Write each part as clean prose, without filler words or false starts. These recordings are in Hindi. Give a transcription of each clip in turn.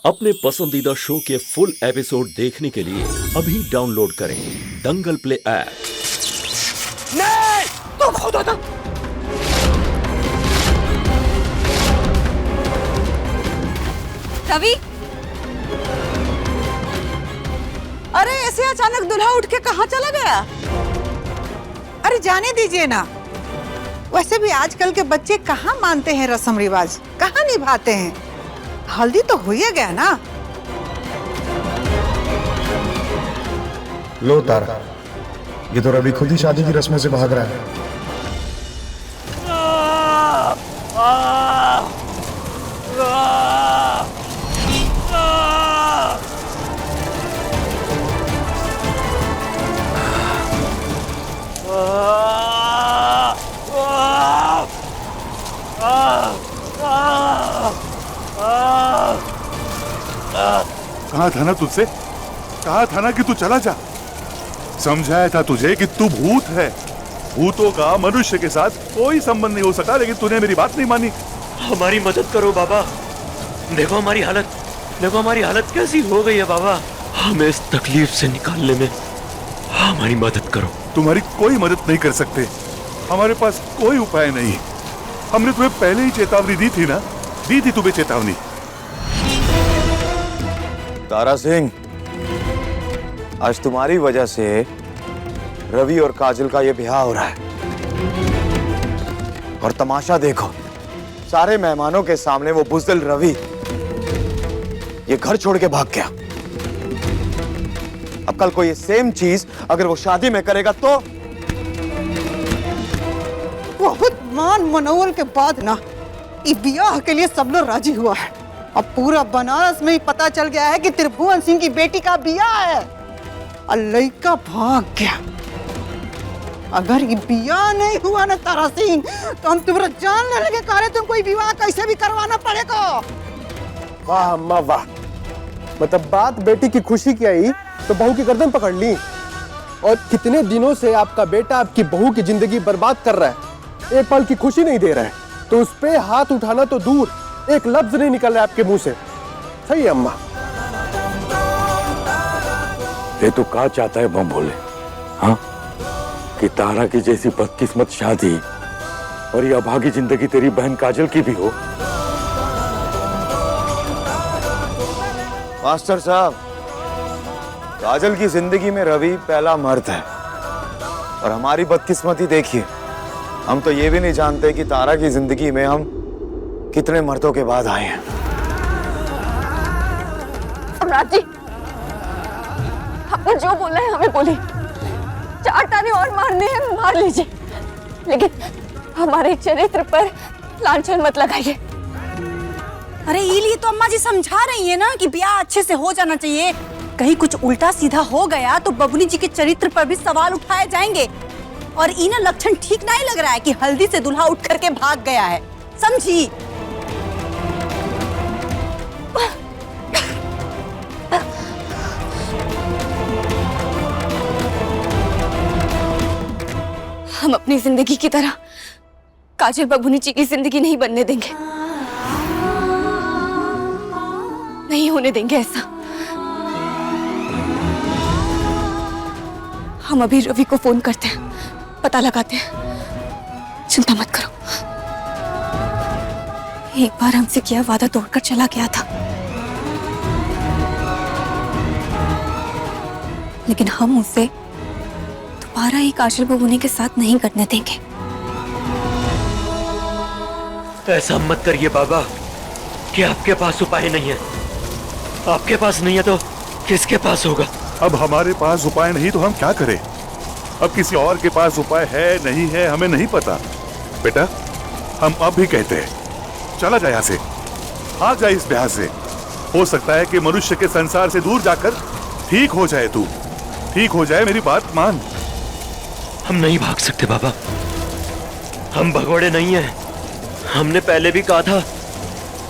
अपने पसंदीदा शो के फुल एपिसोड देखने के लिए अभी डाउनलोड करें दंगल प्ले ऐप। नहीं, तो खुदा था। रवि, अरे ऐसे अचानक दूल्हा उठ के कहाँ चला गया? अरे जाने दीजिए ना। वैसे भी आजकल के बच्चे कहाँ मानते हैं रस्म रिवाज, कहाँ निभाते हैं। हल्दी तो हो ही गया ना। लो तारा, ये तो रवि खुद ही शादी की रस्मों से भाग रहा है। कहा था ना तुझसे, कहा था ना कि तू चला जा। समझाया था तुझे कि तू भूत है। भूतों का मनुष्य के साथ कोई संबंध नहीं हो सका, लेकिन तूने मेरी बात नहीं मानी। हमारी मदद करो बाबा। देखो हमारी हालत कैसी हो गई है बाबा। हमें इस तकलीफ से निकालने में हमारी मदद करो। तुम्हारी कोई मदद नहीं कर सकते। हमारे पास कोई उपाय नहीं। हमने तुम्हें पहले ही चेतावनी दी थी ना, दी थी तुम्हें चेतावनी। तारा सिंह, आज तुम्हारी वजह से रवि और काजल का ये ब्याह हो रहा है। और तमाशा देखो, सारे मेहमानों के सामने वो बुज़दिल रवि ये घर छोड़ के भाग गया। अब कल को ये सेम चीज अगर वो शादी में करेगा तो बहुत मान मनोवल के बाद ना इस ब्याह के लिए सब लोग राजी हुआ है। अब पूरा बनारस में ही पता चल गया है कि त्रिभुवन सिंह की बेटी का ब्याह है और लड़का भाग गया। अगर ये ब्याह नहीं हुआ ना तारा सिंह, तो हम तुम्हारा जान लेने के कारण तुमको विवाह कैसे भी करवाना पड़ेगा। वाह अम्मा वाह, मतलब बात बेटी की खुशी की आई तो बहू की गर्दन पकड़ ली। और कितने दिनों से आपका बेटा आपकी बहू की जिंदगी बर्बाद कर रहा है, एक पल की खुशी नहीं दे रहा है, तो उस पे हाथ उठाना तो दूर, एक लफ्ज नहीं निकल रहा है आपके मुंह से। सही है अम्मा। ये तो क्या चाहता है बम भोले, हाँ? कि तारा की जैसी बदकिस्मत शादी और ये अभागी जिंदगी तेरी बहन काजल की भी हो। मास्टर साहब, काजल की जिंदगी में रवि पहला मर्द है और हमारी बदकिस्मती देखिए, हम तो ये भी नहीं जानते कि तारा की जिंदगी में हम कितने मर्दों के बाद आए हैं। सम्राट जी, आपने जो बोला है हमें बोलिए। 4 ताने और मारने हैं, मार लीजिए, लेकिन हमारे चरित्र पर लांछन मत लगाइए। अरे इसीलिए तो अम्मा जी समझा रही है ना कि ब्याह अच्छे से हो जाना चाहिए। कहीं कुछ उल्टा सीधा हो गया तो बबुनी जी के चरित्र पर भी सवाल उठाए जाएंगे। और इना लक्षण ठीक नहीं लग रहा है कि हल्दी से दूल्हा उठ करके भाग गया है, समझी? हम अपनी जिंदगी की तरह काजल बबुनी जी की जिंदगी नहीं बनने देंगे, नहीं होने देंगे ऐसा। हम अभी रवि को फोन करते हैं, पता लगाते हैं। चिंता मत करो, एक बार हमसे किया वादा तोड़कर चला गया था, लेकिन हम उसे दोबारा ही काजल बबुनी के साथ नहीं करने देंगे। ऐसा मत करिए बाबा कि आपके पास उपाय नहीं है। आपके पास नहीं है तो किसके पास होगा? अब हमारे पास उपाय नहीं तो हम क्या करें? अब किसी और के पास उपाय है नहीं है हमें नहीं पता। बेटा, हम अब भी कहते हैं, चला जाए यहाँ से, भाग जाए इस ब्याह से। हो सकता है कि मनुष्य के संसार से दूर जाकर ठीक हो जाए तू, ठीक हो जाए। मेरी बात मान। हम नहीं भाग सकते बाबा, हम भगोड़े नहीं हैं। हमने पहले भी कहा था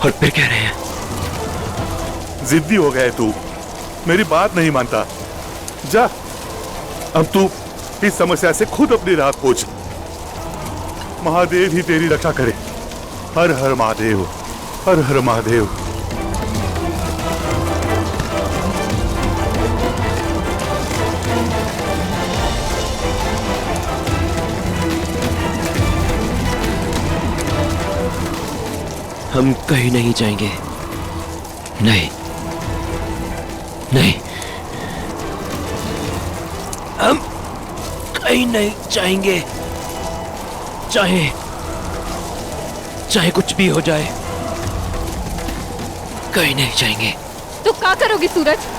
और फिर कह रहे हैं। जिद्दी हो गए तू, मेरी बात नहीं मानता। जा, अब तू इस समस्या से खुद अपनी राह खोज। महादेव ही तेरी रक्षा करे। हर हर महादेव, हर हर महादेव। हम कहीं नहीं जाएंगे। नहीं नहीं, हम कहीं नहीं जाएंगे, चाहे चाहे कुछ भी हो जाए, कहीं नहीं जाएंगे। तो क्या करोगे सूरज?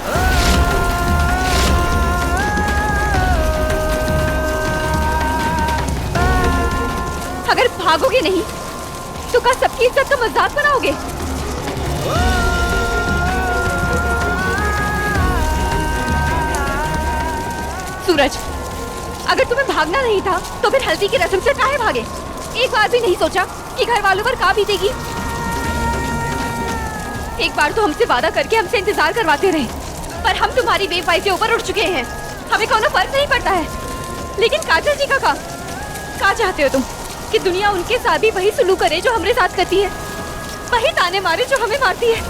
अगर भागोगे नहीं तो क्या सबकी इज्जत का मजाक बनाओगे? सूरज, अगर तुम्हें भागना नहीं था तो फिर हल्दी की रस्म से काहे भागे? एक बार भी नहीं सोचा कि घर वालों पर क्या बीतेगी? एक बार तो हमसे वादा करके हमसे इंतजार करवाते रहे, पर हम तुम्हारी बेवफाई से ऊपर उठ चुके हैं। हमें कोनो फर्क नहीं पड़ता है। लेकिन काजल जी का क्या चाहते हो तुम? कि दुनिया उनके साथ भी वही सुलूक करे जो हमारे साथ करती है, वही ताने मारे जो हमें मारती है।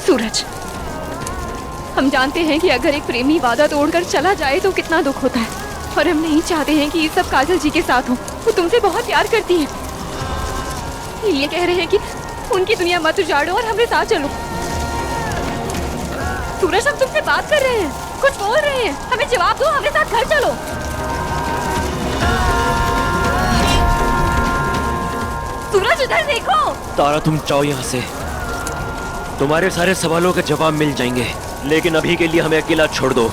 सूरज, हम जानते हैं कि अगर एक प्रेमी वादा तोड़कर चला जाए तो कितना दुख होता है, और हम नहीं चाहते हैं कि ये सब काजल जी के साथ हो। वो तुमसे बहुत प्यार करती है, ये कह रहे हैं कि उनकी दुनिया मत उजाड़ो और हमारे साथ चलो। सूरज, हम तुमसे बात कर रहे हैं, कुछ बोल रहे हैं, हमें जवाब दो। हमारे साथ घर चलो। सूरज, इधर देखो। तारा, तुम जाओ यहाँ से, तुम्हारे सारे सवालों के जवाब मिल जाएंगे, लेकिन अभी के लिए हमें अकेला छोड़ दो।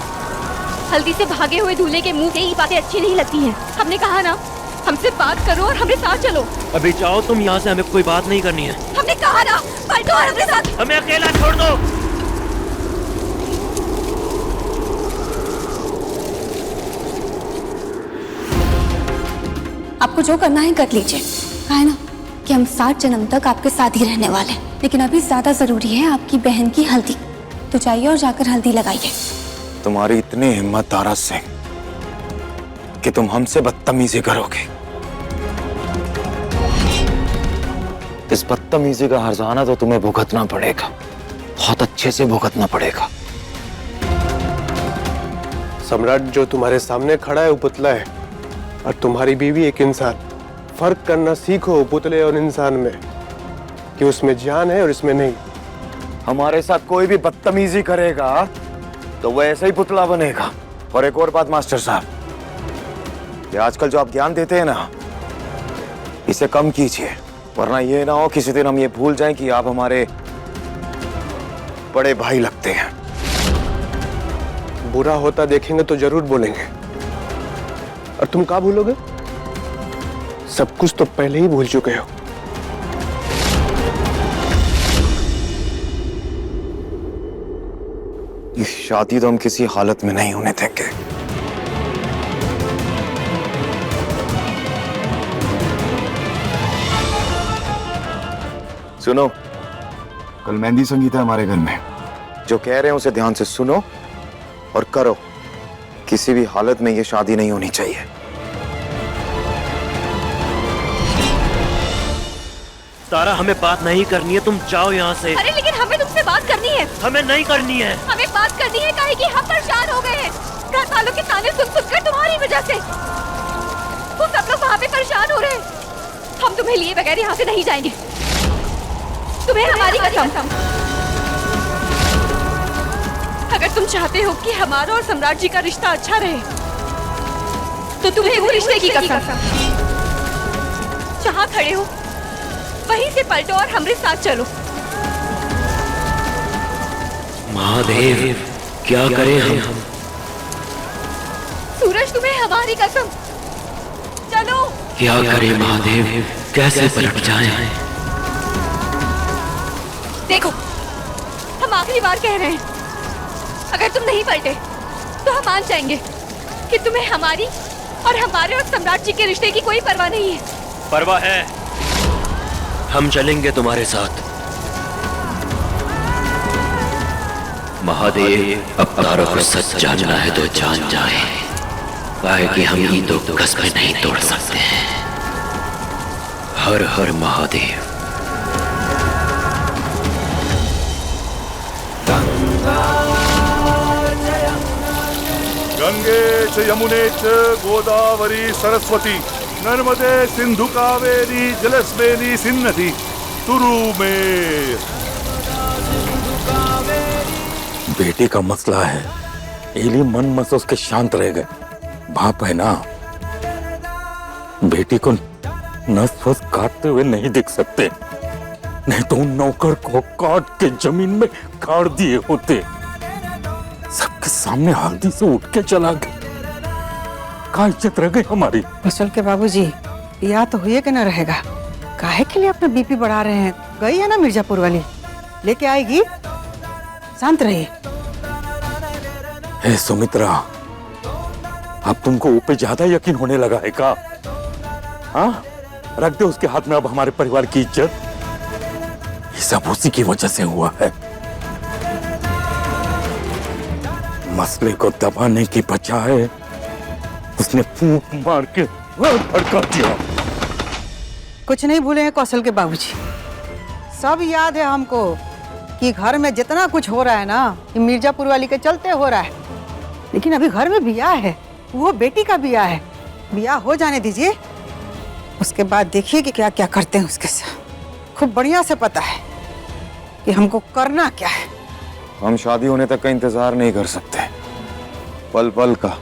हल्दी से भागे हुए दूल्हे के मुंह से ये बातें अच्छी नहीं लगती हैं। हमने कहा ना, हमसे बात करो और हमारे साथ चलो। अभी जाओ तुम यहाँ से, हमें कोई बात नहीं करनी है। हमने कहा ना, पलटो और हमारे साथ। हमें अकेला छोड़ दो। आपको जो करना है कर लीजिए। कहा है ना कि हम 60 जन्म तक आपके साथ ही रहने वाले हैं, लेकिन अभी ज्यादा जरूरी है आपकी बहन की हल्दी। तो जाइए और जाकर हल्दी लगाइए। तुम्हारी इतनी हिम्मत तारा सिंह कि तुम हमसे बदतमीजी करोगे। इस बदतमीजी का हर्जाना तो तुम्हें भुगतना पड़ेगा, बहुत अच्छे से भुगतना पड़ेगा। सम्राट, जो तुम्हारे सामने खड़ा है वो पुतला है, और तुम्हारी बीवी एक इंसान। फर्क करना सीखो पुतले और इंसान में, कि उसमें जान है और इसमें नहीं। हमारे साथ कोई भी बदतमीजी करेगा तो वो ऐसा ही पुतला बनेगा। और एक और बात मास्टर साहब, ये आजकल जो आप ज्ञान देते हैं ना, इसे कम कीजिए, वरना ये ना हो किसी दिन हम ये भूल जाएं कि आप हमारे बड़े भाई लगते हैं। बुरा होता देखेंगे तो जरूर बोलेंगे, और तुम क्या भूलोगे? सब कुछ तो पहले ही भूल चुके हो। ये शादी तो हम किसी हालत में नहीं होने देंगे। सुनो, कल मेहंदी संगीत है हमारे घर में। जो कह रहे हैं उसे ध्यान से सुनो और करो। किसी भी हालत में ये शादी नहीं होनी चाहिए। तारा, हमें बात नहीं करनी है, तुम जाओ यहाँ से। अरे लेकिन हमें तुमसे बात करनी है। हमें नहीं करनी है। हमें बात करनी है, काहे कि हम परेशान हो गए हैं घर वालों के ताने सुन सुनकर तुम्हारी वजह से। वो सब लोग वहाँ पे परेशान हो रहे हैं। हम तुम्हें लिए बगैर यहाँ से नहीं जाएंगे, तुम्हें हमारी कसम। अगर तुम चाहते हो कि हमारा और सम्राट जी का रिश्ता अच्छा रहे, तो तुम्हें वो रिश्ते की कसम। जहाँ खड़े हो वहीं से पलटो और हमारे साथ चलो। महादेव, क्या करें हम? सूरज, तुम्हें हमारी कसम, चलो। क्या करें महादेव, कैसे पलट जाएं? देखो, हम आखिरी बार कह रहे हैं, अगर तुम नहीं पलटे तो हम मान जाएंगे कि तुम्हें हमारी और हमारे और सम्राट जी के रिश्ते की कोई परवाह नहीं है। परवाह है, हम चलेंगे तुम्हारे साथ। महादेव, अब तारों को सच जानना है तो जान जाए, काहे कि हम ये दो कस्में नहीं तोड़ सकते हैं। हर हर महादेव। गंगे च यमुने च गोदावरी सरस्वती नर्मदे सिंधु कावेरी जलस्वेनी सिन्नति तुरु में। बेटे का मसला है, इसलिए मन महसूस के शांत रह गए। बाप है ना, बेटी को नस फस काटते हुए नहीं देख सकते, नहीं तो उन नौकर को काट के जमीन में गाड़ दिए होते। सबके सामने हल्दी से उठ के चला गया, क्या इज्जत रह गई हमारी। असल के बाबूजी, या तो हुए कि न रहेगा, काहे के लिए अपना बीपी बढ़ा रहे हैं? गई है ना मिर्जापुर वाली, लेके आएगी, शांत रहिए। हे सुमित्रा, अब तुमको ऊपर ज्यादा यकीन होने लगा है का? हाँ, रख दे उसके हाथ में अब हमारे परिवार की इज्जत। ये सब उसी की वजह से हुआ है। मसले को दबाने की बजाय उसने फूंक मार के भड़का दिया। कुछ नहीं भूले हैं कौशल के बाबूजी, सब याद है हमको कि घर में जितना कुछ हो रहा है ना, ये मिर्जापुर वाली के चलते हो रहा है। लेकिन अभी घर में बियाह है, वो बेटी का बियाह है, बियाह हो जाने दीजिए, उसके बाद देखिए कि क्या क्या करते हैं उसके साथ। खूब बढ़िया से पता है कि हमको करना क्या है। हम शादी होने तक का इंतजार नहीं कर सकते, पल पल का